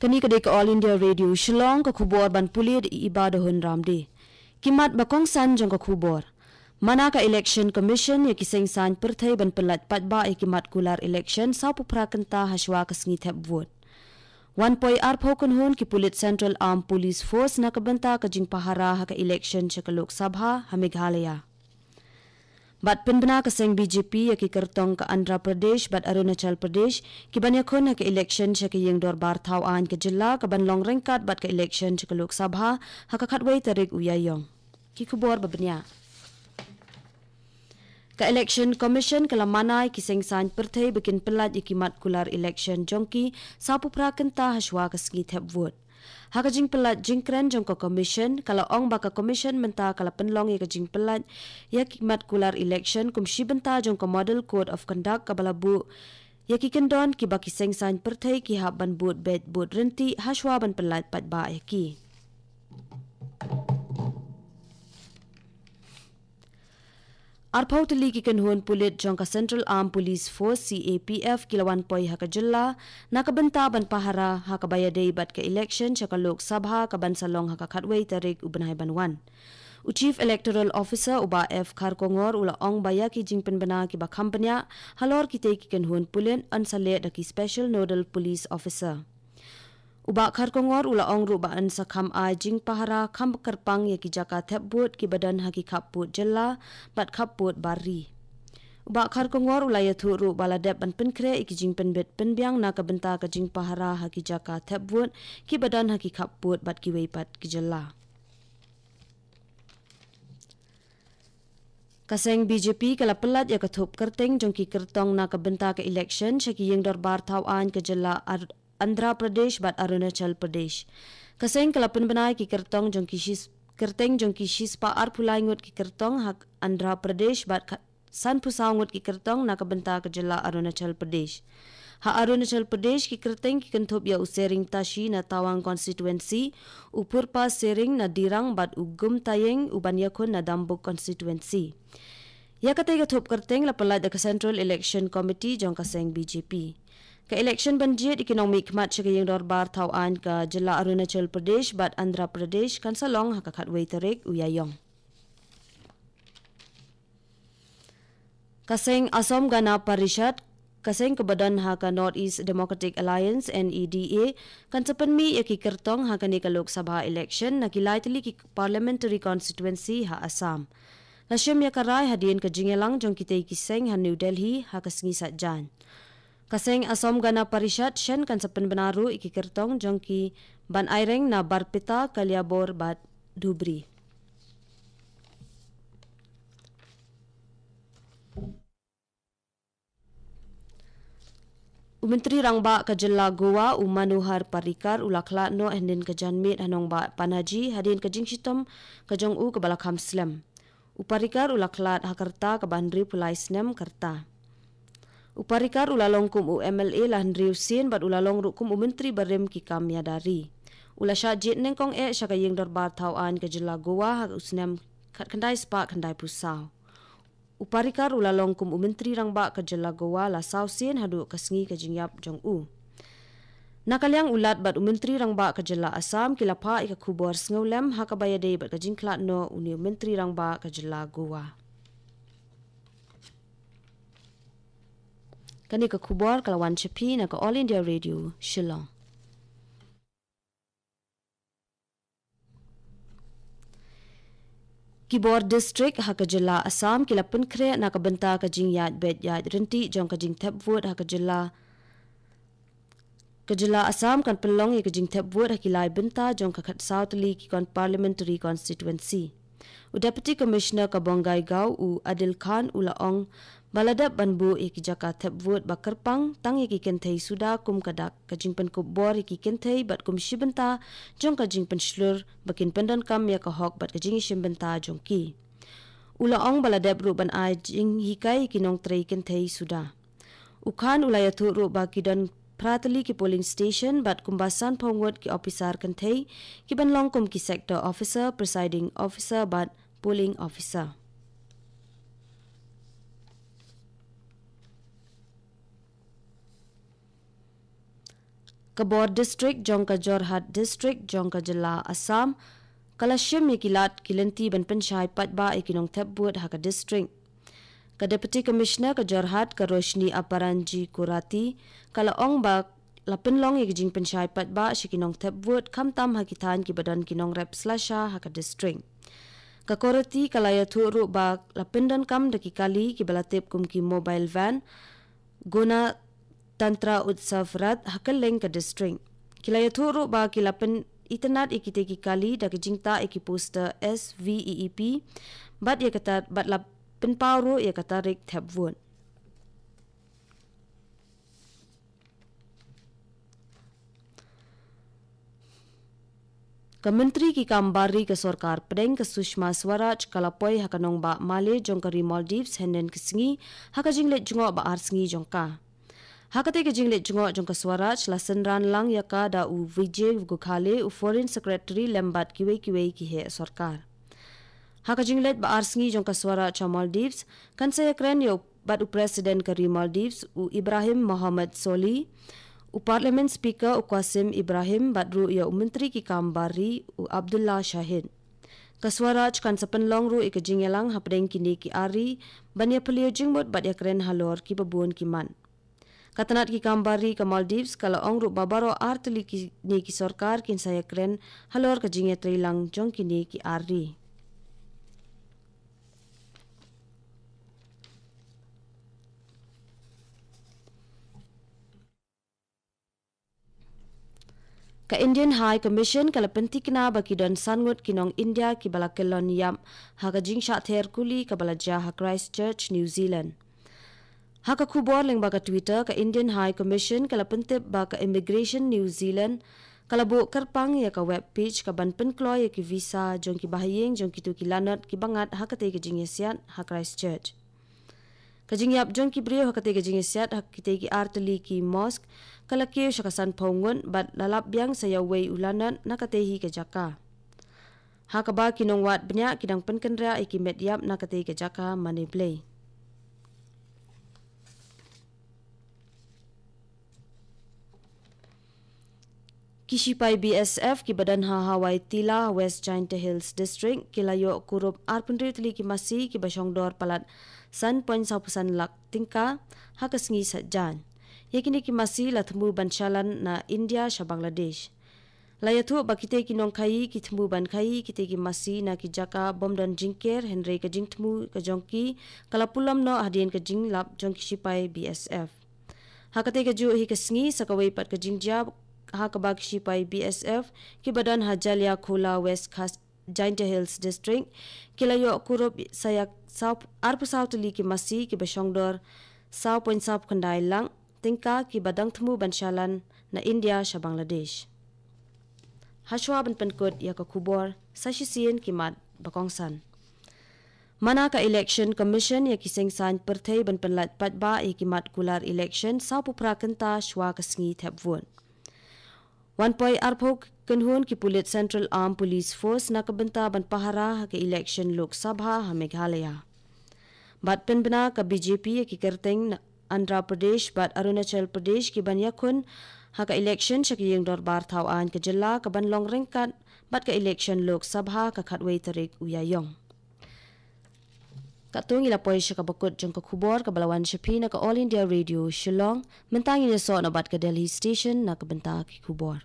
Kani kadai ke All India Radio Shillong ke khubor ban pulir ibadahun ramdi. Kimat bakong san jong ke khubor. Mana ka election commission ya kiseng san perthai ban pelat patba kimat kular election sau puprakenta haswa kasngi thep vote. 1.4 phokon hun ki pulit Central Armed Police Force na kabanta ka jing pahara ha ka election sa Lok Sabha ha Meghalaya. Bat pinbana kaseng BJP ya ki kertong ka Andhra Pradesh bat Arunachal Pradesh ki banyakon ha ka election sa ki yung dorbar thawan ka jilla ka banlong rengkat bat ka election sa Lok Sabha ha ka khatway tarik uyayong. Ki kubor babnya. Ka election commission kala manai kiseng san perthai bikin pelat ikimat kular election jongki sapu prakenta haswa kasngi thep vote. Haka jing pelat jingkren jong ka commission kala ong baka commission menta kala penlong ya ka jing pelat ya kimat kular election kum shibenta jong ka model code of conduct ka balabu ya ki kendon ki baki seng san perthai ki hab ban boot bet boot renti haswa ban pelat pat ba ya ki. Arpau tali ki kanhuan pulit jong ka Central Armed Police Force CAPF kilawan poi ha ka jilla nakabenta ban pahara ha ka bayadei bat ka election sa ka Lok Sabha ka bansalong ha ka khatway tarik ubanhay banwan. U Chief Electoral Officer uba F Kharkongor ula ong baya ki jingpen bana ki ba kampanya halor ki te ki kanhuan pulit ansale da ki Special Nodal Police Officer. Uba Kharkongor ula ong rubaan sa kham ai jing pahara kham kerpang ya ki jaka thepbut ki badan haki khaput jella bat khaput bari. Uba Kharkongor ula ya thu ru baladep ban penkre iki jing penbet penbiang na ka benta ka jing pahara haki jaka thepbut ki badan haki khaput bat ki weipat ki jella. Kaseng BJP kala pelat ya kathup kerteng jong ki kertong na ka benta ka election syaki yung dorbar thawan ka jella Andhra Pradesh bat Arunachal Pradesh. Kaseng kalapan banai ki kertong jong ki shis pa arpulai ngut ki kertong hak Andhra Pradesh bat san pusau ngut ki kertong na kabenta ke jela Arunachal Pradesh. Ha Arunachal Pradesh ki kerteng ki kentup ya usering tashi na tawang constituency upur pa sering na dirang bat ugum tayeng ubanyakon na dambuk constituency. Ya katay kathup kerteng la pelat ke Central Election Committee jong kaseng BJP. Ka election banjit economic mat sa kayang dorbar thawan ka jilla Arunachal Pradesh bat Andhra Pradesh kan salong ha ka khatway tarik uyayong. Kaseng Assam Gana Parishad kaseng kebadan ha ka North East Democratic Alliance NEDA kan sepenmi ya ki kertong ha ka ni ka Lok Sabha election na kilai tili ki parliamentary constituency ha Assam. Lasyam ya karai hadien ka jingelang jong kitay kiseng ha New Delhi ha kasngi satjan. Kaseng Assam Gana Parishad shen kan sepen benaru iki kertong jongki ban aireng na Barpita Kaliabor bat Dhubri. Menteri Rangba ka jilla Goa Manohar Parrikar ulakla no hendin ka janmit hanong ba Panaji hadin ka jingsitom ka jong u ka balakam slam. Uparikar ulaklat hakarta ka bandri pulai snem karta. Uparikar ulalong kum UMLA lahan riusin bat ulalong rukum menteri barem ki kamya dari. Ula syajit nengkong syaka yung dorbar thawan ke jilla Goa hak usnem kat kandai spa kandai pusau. Uparikar ulalong kum menteri Rangba ke jilla Goa la sausin hadu kasngi ke jingyap jong u. Nakalyang ulat bat menteri Rangba ke jilla Assam kilapa ika kubor sngolem hak bayade bat ke jingklat no uni menteri Rangba ke jilla Goa. Kani ke kubor kalawan cepi na ke All India Radio Shillong. Kibor district ha ke jilla Assam kila penkre na ke benta ke jing yat bet yat renti jong ke jing tep vote ha ke jilla Assam kan pelong ke jing tep vote ha kilai benta jong ke khat South League kon parliamentary constituency. U Deputy Commissioner ka Bongai Gau u Adil Khan ulaong baladap banbu iki jaka tep vote bakarpang tang iki kenthei suda kum kadak kajing pen kubor iki kenthei bat kum shibenta jong kajing pen shlur bakin pendan kam ya ka hok bat kajing shibenta jong ki. Ulaong baladap ru ban ai jing hikai kinong trei kenthei suda. Ukhan ulayatu ru bakidon pratali ki polling station bat kumbasan phongwat ki officer kenthei ki banlong kum ki sector officer presiding officer bat polling officer. Kabor District jong ka Jorhat District jong ka Jela Assam kalashim ikilat kilenti ban pensyai patba ikinong tebbuat haka district. Ka Deputy Commissioner ka Jorhat ka Roshni Aparanji Kurati kalaong ba lapenlong ikijing pensyai patba shikinong tebbuat kamtam hakitan ki badan kinong rep slasha haka district. Ka Kurati kalaya turu ba lapendan kam daki kali ki balatip kum ki mobile van guna Tantra Utsav Rat hakaleng ka district. Kilaya turu ba kilapen itenat ikiteki kali da kejingta iki poster SVEEP bat ia kata bat la penpauru ia kata rik thabwon. Ka Menteri ki Kambari ka Sarkar Pedeng ka Sushma Swaraj kalapoi hakanong ba Male jong ka Maldives henden kesingi hakajinglet jungo ba arsingi jongka. Hakate ke jinglet jungo jong ka Swaraj la senran lang yaka da u Vijay Gokhale u Foreign Secretary lembat kiwe ki he sarkar. Haka jinglet ba arsingi jong ka Swaraj cha Maldives kan saya kren yo bat u President ka Maldives u Ibrahim Muhammad Soli u Parliament Speaker u Qasim Ibrahim badru ya u Menteri ki Kambari u Abdullah Shahid. Ka Swaraj kan sapenlong ru ikajingelang hapdeng kini ki ari banya pelio jingmot bat ya kren halor ki babun ki man. Katanat ki Kambari ka Maldives kalau ongru babaro arteli ki ni ki sarkar kin saya kren halor ka jinge trilang jong kini ki ari. Ka Indian High Commission kala pentikna baki don sangut kinong India ki balakelon yam haka jing sha ther kuli ka balaja ha Christchurch New Zealand. Haka kubor leng baka Twitter ka Indian High Commission kala pentip baka Immigration New Zealand kala bu kerpang ya ka web page ka ban penkloy ya ki visa jong ki bahayeng jong kitu ki lanat ki bangat haka te ki jingesiat ha Christchurch. Ka jingyap jong ki brio haka te ki jingesiat haka te ki arteli ki mosque kala kiyo siya kasan paungun bat lalap biang sa yaway ulanat nakatehi ka jaka. Haka ba kinong wat benya kidang penkenra iki medyap nakatehi ka jaka maniblay. Kishipai BSF ki badan ha Hawaii Tila West Giant Hills District kilayo kurup arpundritli ki masi ki basyongdor palat san point saupusan lak tingka hakasengi satjan. Yakini ki masi la temu banchalan na India sha Bangladesh. Layatu bakite ki nong kai ki temu ban kai kite ki masi na ki jaka bom dan jingker Henry ka jing temu ka jongki kala pulam no hadien ka jing lap jong Kishipai BSF. Hakate ka ju hi ka sengi sakawai pat ka jingjab Hakabak Kishipai BSF ki badan Hajalia Khula West Giant Hills District kilayo kurup sayak arpu sautuli ki masi ki basyongdor 0.7 kandai lang tingka ki badang temu bansyalan na India sya Bangladesh. Haswa ban penkut ya ka kubor sa sisiin ki mat bakongsan. Mana ka Election Commission ya kiseng san pertay ban penlat patba ya ki mat kular election sa puprakenta shwa kasengi tepvun. 1.4 kenhun ki Pulit Central Armed Police Force na kabenta ban pahara ke election Lok Sabha ha Meghalaya. Bat penbena ka BJP ki kerteng Andhra Pradesh bat Arunachal Pradesh ki ban yakun ha ka election sya ki yung dorbar thawan ke jela ka ban long ringkat bat ka election Lok Sabha ka khatway tarik uyayong. Katung ilapoy siya kabakot jong kakubor kabalawan siya pina ka All India Radio Shillong mentang ina so na bat ka Delhi Station na kabenta ki kubor.